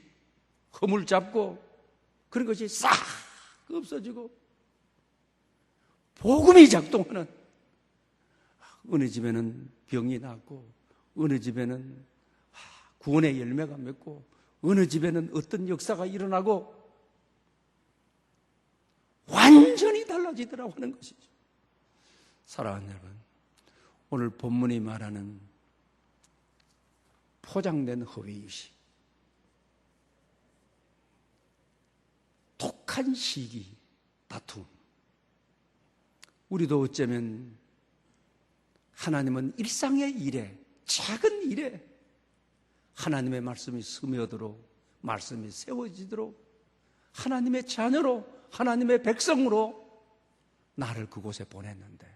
허물 잡고 그런 것이 싹 없어지고 복음이 작동하는, 어느 집에는 병이 낫고 어느 집에는 구원의 열매가 맺고 어느 집에는 어떤 역사가 일어나고 완전히 달라지더라고 하는 것이죠. 사랑하는 여러분, 오늘 본문이 말하는 포장된 허위의식, 독한 시기, 다툼. 우리도 어쩌면 하나님은 일상의 일에, 작은 일에 하나님의 말씀이 스며들어 말씀이 세워지도록 하나님의 자녀로, 하나님의 백성으로 나를 그곳에 보냈는데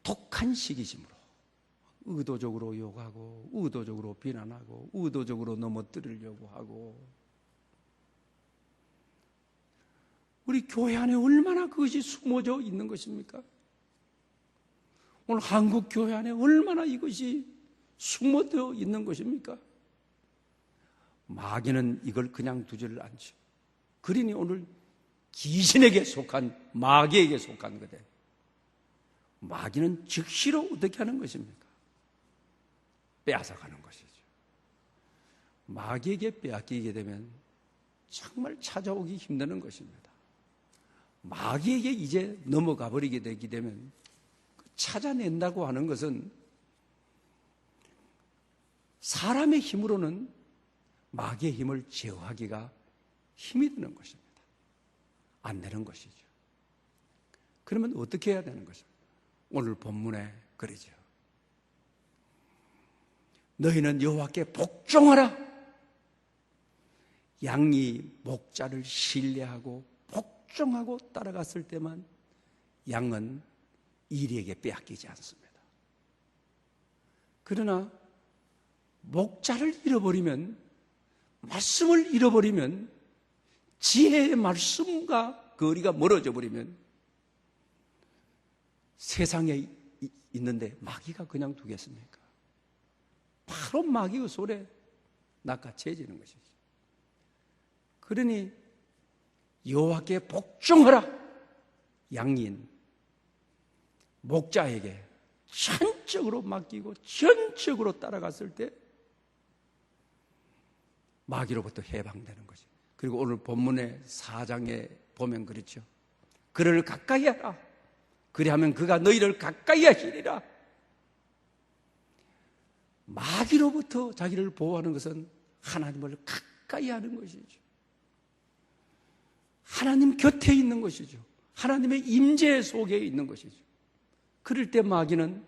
독한 시기심으로 의도적으로 욕하고 의도적으로 비난하고 의도적으로 넘어뜨리려고 하고, 우리 교회 안에 얼마나 그것이 숨어져 있는 것입니까? 오늘 한국 교회 안에 얼마나 이것이 숨어져 있는 것입니까? 마귀는 이걸 그냥 두지를 않죠. 그러니 오늘 귀신에게 속한, 마귀에게 속한 거대. 마귀는 즉시로 어떻게 하는 것입니까? 빼앗아가는 것이죠. 마귀에게 빼앗기게 되면 정말 찾아오기 힘드는 것입니다. 마귀에게 이제 넘어가 버리게 되게 되면 찾아낸다고 하는 것은 사람의 힘으로는 마귀의 힘을 제어하기가 힘이 드는 것입니다. 안 되는 것이죠. 그러면 어떻게 해야 되는 것입니까? 오늘 본문에 그러죠. 너희는 여호와께 복종하라. 양이 목자를 신뢰하고 복종하고 따라갔을 때만 양은 이리에게 빼앗기지 않습니다. 그러나 목자를 잃어버리면, 말씀을 잃어버리면, 지혜의 말씀과 거리가 멀어져 버리면 세상에 있는데 마귀가 그냥 두겠습니까? 바로 마귀의 손에 낚아채지는 것이죠. 그러니 여호와께 복종하라. 양인 목자에게 전적으로 맡기고 전적으로 따라갔을 때 마귀로부터 해방되는 것이죠. 그리고 오늘 본문의 4장에 보면 그렇죠. 그를 가까이 하라. 그리하면 그가 너희를 가까이 하시리라. 마귀로부터 자기를 보호하는 것은 하나님을 가까이 하는 것이죠. 하나님 곁에 있는 것이죠. 하나님의 임재 속에 있는 것이죠. 그럴 때 마귀는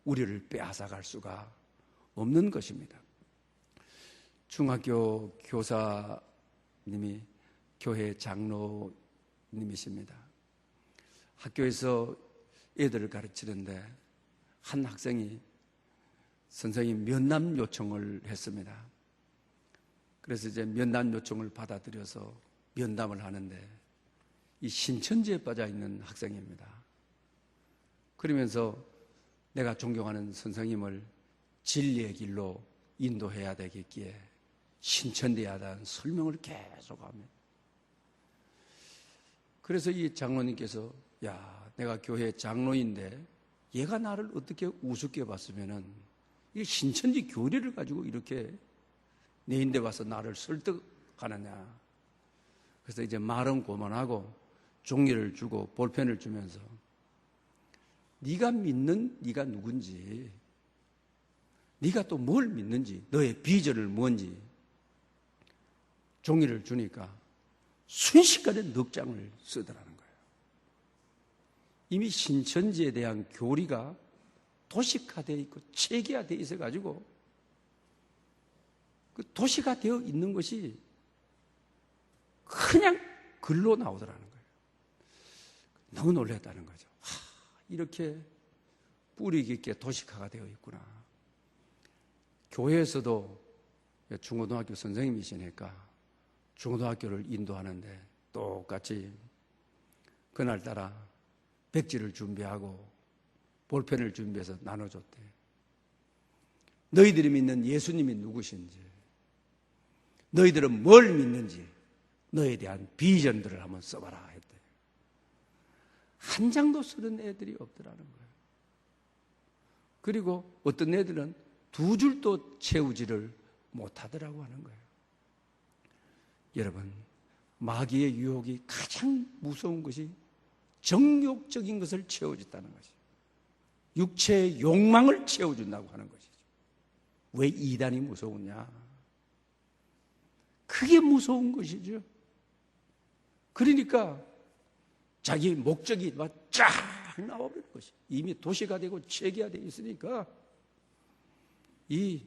우리를 빼앗아갈 수가 없는 것입니다. 중학교 교사님이 교회 장로님이십니다. 학교에서 애들을 가르치는데 한 학생이 선생님 면담 요청을 했습니다. 그래서 이제 면담 요청을 받아들여서 면담을 하는데 이 신천지에 빠져 있는 학생입니다. 그러면서 내가 존경하는 선생님을 진리의 길로 인도해야 되겠기에 신천지에 대한 설명을 계속합니다. 그래서 이 장로님께서 야, 내가 교회 장로인데 얘가 나를 어떻게 우습게 봤으면은 이 신천지 교리를 가지고 이렇게 내 인데 와서 나를 설득하느냐. 그래서 이제 말은 고만하고 종이를 주고 볼펜을 주면서 네가 믿는 네가 누군지, 네가 또 뭘 믿는지, 너의 비전을 뭔지 종이를 주니까 순식간에 넉 장을 쓰더라는 거예요. 이미 신천지에 대한 교리가 도식화되어 있고 체계화되어 있어가지고 그 도시가 되어 있는 것이 그냥 글로 나오더라는 거예요. 너무 놀랐다는 거죠. 이렇게 뿌리 깊게 도식화가 되어 있구나. 교회에서도 중고등학교 선생님이시니까 중고등학교를 인도하는데 똑같이 그날따라 백지를 준비하고 볼펜을 준비해서 나눠줬대. 너희들이 믿는 예수님이 누구신지, 너희들은 뭘 믿는지 너에 대한 비전들을 한번 써봐라 했대. 한 장도 쓰는 애들이 없더라는 거예요. 그리고 어떤 애들은 두 줄도 채우지를 못하더라고 하는 거예요. 여러분, 마귀의 유혹이 가장 무서운 것이 정욕적인 것을 채워준다는 것이죠. 육체의 욕망을 채워준다고 하는 것이죠. 왜 이단이 무서우냐? 그 그게 무서운 것이죠. 그러니까 자기 목적이 막 쫙 나와버리는 것이. 이미 도시가 되고 체계화되어 있으니까 이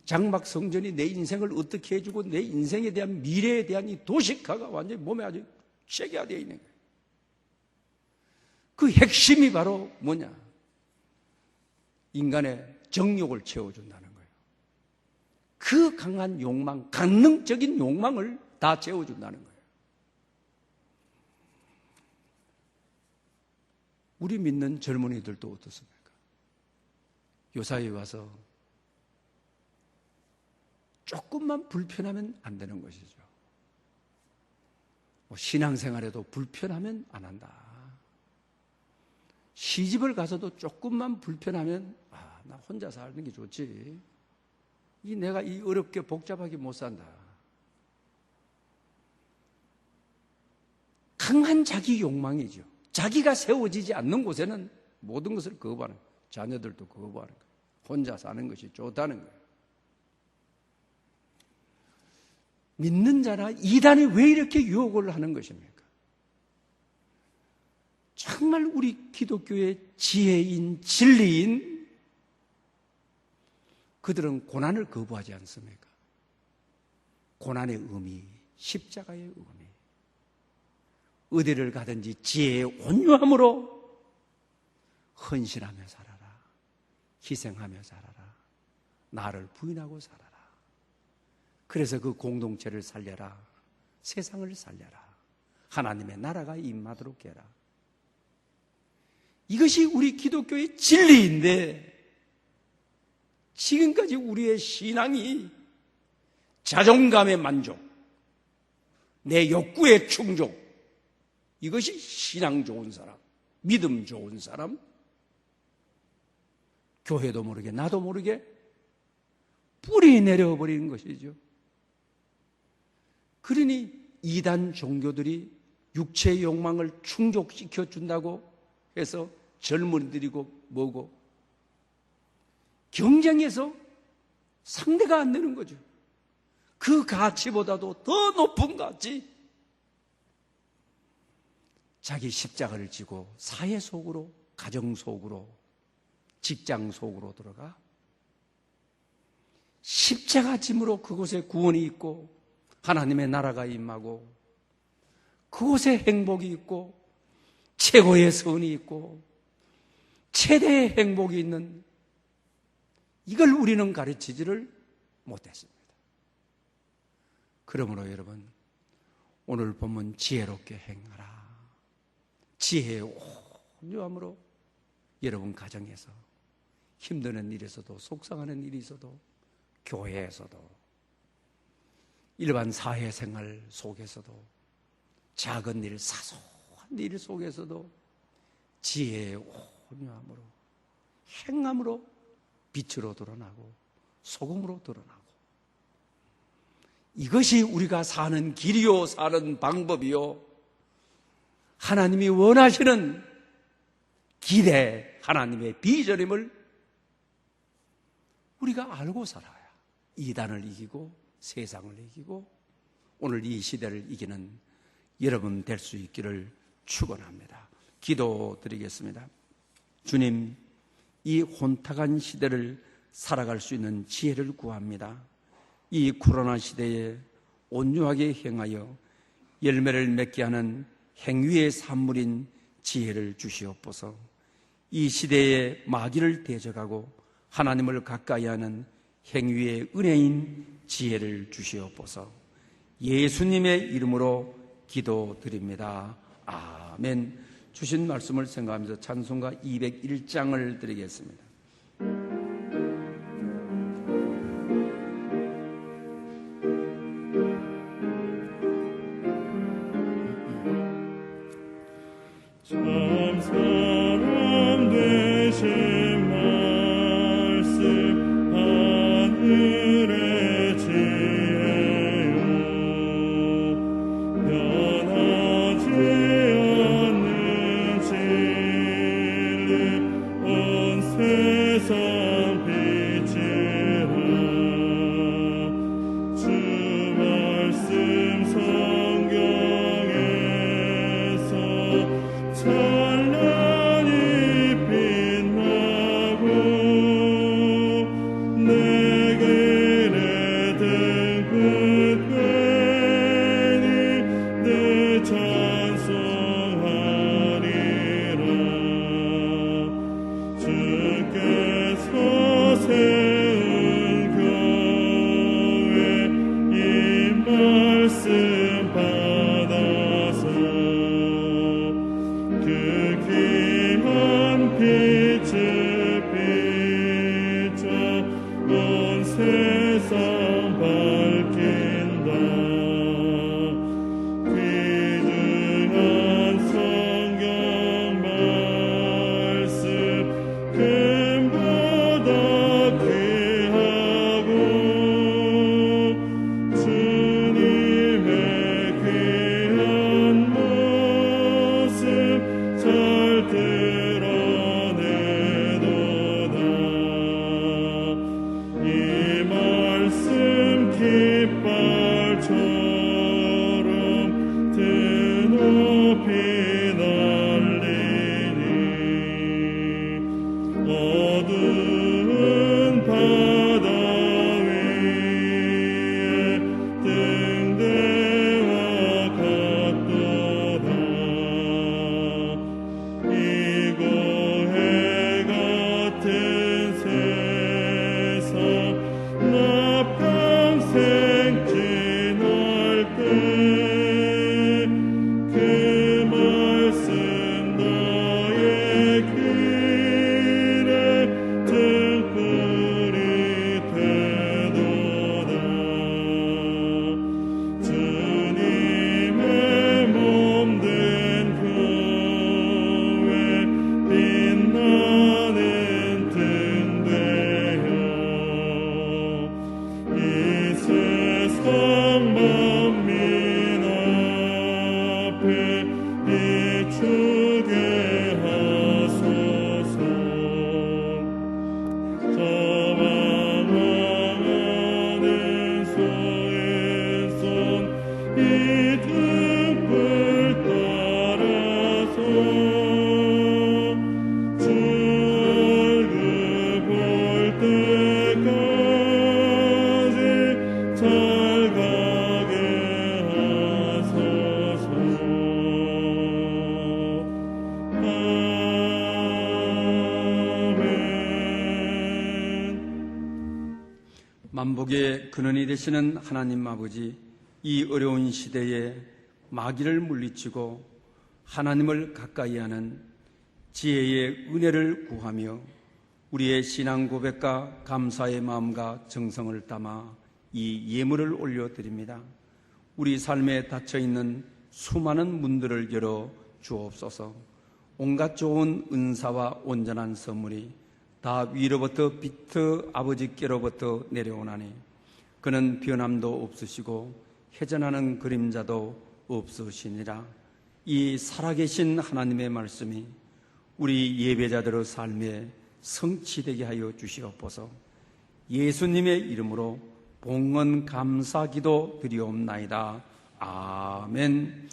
장막 성전이 내 인생을 어떻게 해주고 내 인생에 대한 미래에 대한 이 도식화가 완전히 몸에 아주 체계화되어 있는 거예요. 그 핵심이 바로 뭐냐? 인간의 정욕을 채워준다는 거예요. 그 강한 욕망, 강능적인 욕망을 다 채워준다는 거예요. 우리 믿는 젊은이들도 어떻습니까? 요사이에 와서 조금만 불편하면 안 되는 것이죠. 신앙생활에도 불편하면 안 한다. 시집을 가서도 조금만 불편하면 나 혼자 사는 게 좋지. 내가 이 어렵게 복잡하게 못 산다. 강한 자기 욕망이죠. 자기가 세워지지 않는 곳에는 모든 것을 거부하는 거예요. 자녀들도 거부하는 거예요. 혼자 사는 것이 좋다는 거예요. 믿는 자나 이단이 왜 이렇게 유혹을 하는 것입니까? 정말 우리 기독교의 지혜인 진리인 그들은 고난을 거부하지 않습니까? 고난의 의미, 십자가의 의미. 어디를 가든지 지혜의 온유함으로 헌신하며 살아라. 희생하며 살아라. 나를 부인하고 살아라. 그래서 그 공동체를 살려라. 세상을 살려라. 하나님의 나라가 임하도록 해라. 이것이 우리 기독교의 진리인데 지금까지 우리의 신앙이 자존감의 만족, 내 욕구의 충족, 이것이 신앙 좋은 사람, 믿음 좋은 사람, 교회도 모르게 나도 모르게 뿌리 내려버리는 것이죠. 그러니 이단 종교들이 육체의 욕망을 충족시켜 준다고 해서 젊은이들이고 뭐고 경쟁해서 상대가 안 되는 거죠. 그 가치보다도 더 높은 가치, 자기 십자가를 지고 사회 속으로, 가정 속으로, 직장 속으로 들어가 십자가 짐으로 그곳에 구원이 있고 하나님의 나라가 임하고 그곳에 행복이 있고 최고의 선이 있고 최대의 행복이 있는, 이걸 우리는 가르치지를 못했습니다. 그러므로 여러분, 오늘 본문 지혜롭게 행하라. 지혜의 온유함으로 여러분 가정에서 힘드는 일에서도 속상하는 일이 있어도 교회에서도 일반 사회생활 속에서도 작은 일, 사소한 일 속에서도 지혜의 온유함으로 행함으로 빛으로 드러나고 소금으로 드러나고, 이것이 우리가 사는 길이요, 사는 방법이요, 하나님이 원하시는 기대, 하나님의 비전임을 우리가 알고 살아야 이단을 이기고 세상을 이기고 오늘 이 시대를 이기는 여러분 될 수 있기를 축원합니다. 기도드리겠습니다. 주님, 이 혼탁한 시대를 살아갈 수 있는 지혜를 구합니다. 이 코로나 시대에 온유하게 행하여 열매를 맺게 하는 행위의 산물인 지혜를 주시옵소서. 이 시대에 마귀를 대적하고 하나님을 가까이 하는 행위의 은혜인 지혜를 주시옵소서. 예수님의 이름으로 기도드립니다. 아멘. 주신 말씀을 생각하면서 찬송가 201장을 드리겠습니다. 참 사람 되신 말씀 하늘의 지혜요, 변하지 않는 진리 온 세상 만복의 근원이 되시는 하나님 아버지, 이 어려운 시대에 마귀를 물리치고 하나님을 가까이 하는 지혜의 은혜를 구하며 우리의 신앙 고백과 감사의 마음과 정성을 담아 이 예물을 올려드립니다. 우리 삶에 닫혀있는 수많은 문들을 열어 주옵소서. 온갖 좋은 은사와 온전한 선물이 다 위로부터 빛의 아버지께로부터 내려오나니 그는 변함도 없으시고 회전하는 그림자도 없으시니라. 이 살아계신 하나님의 말씀이 우리 예배자들의 삶에 성취되게 하여 주시옵소서. 예수님의 이름으로 봉헌 감사기도 드리옵나이다. 아멘.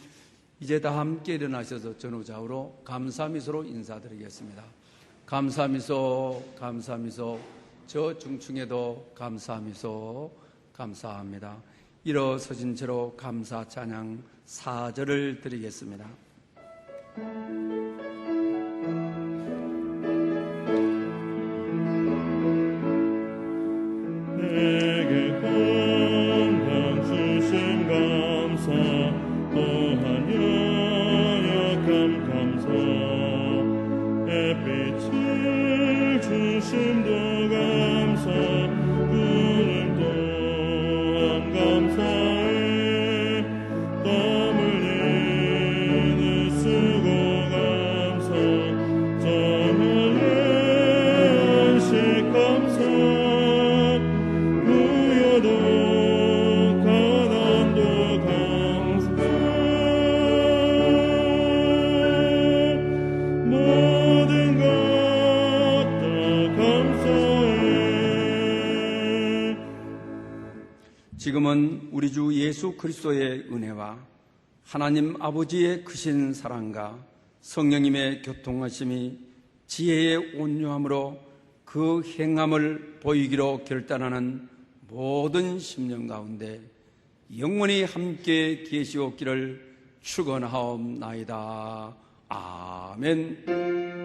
이제 다 함께 일어나셔서 전후좌우로 감사미소로 인사드리겠습니다. 감사미소, 감사미소. 저 중층에도 감사미소, 감사합니다. 일어서신 채로 감사 찬양 4절을 드리겠습니다. 내게 건강 주신 감사 또한 연약함 감사 햇빛을 주심도 감사 구름 또한 감사해 땀 흘리는 수고 감사 정연의 안식 감사 무효도 가난도 감사 모든 것 다 감사해. 지금은 우리 주 예수 그리스도의 은혜와 하나님 아버지의 크신 사랑과 성령님의 교통하심이 지혜의 온유함으로 그 행함을 보이기로 결단하는 모든 심령 가운데 영원히 함께 계시옵기를 축원하옵나이다. 아멘.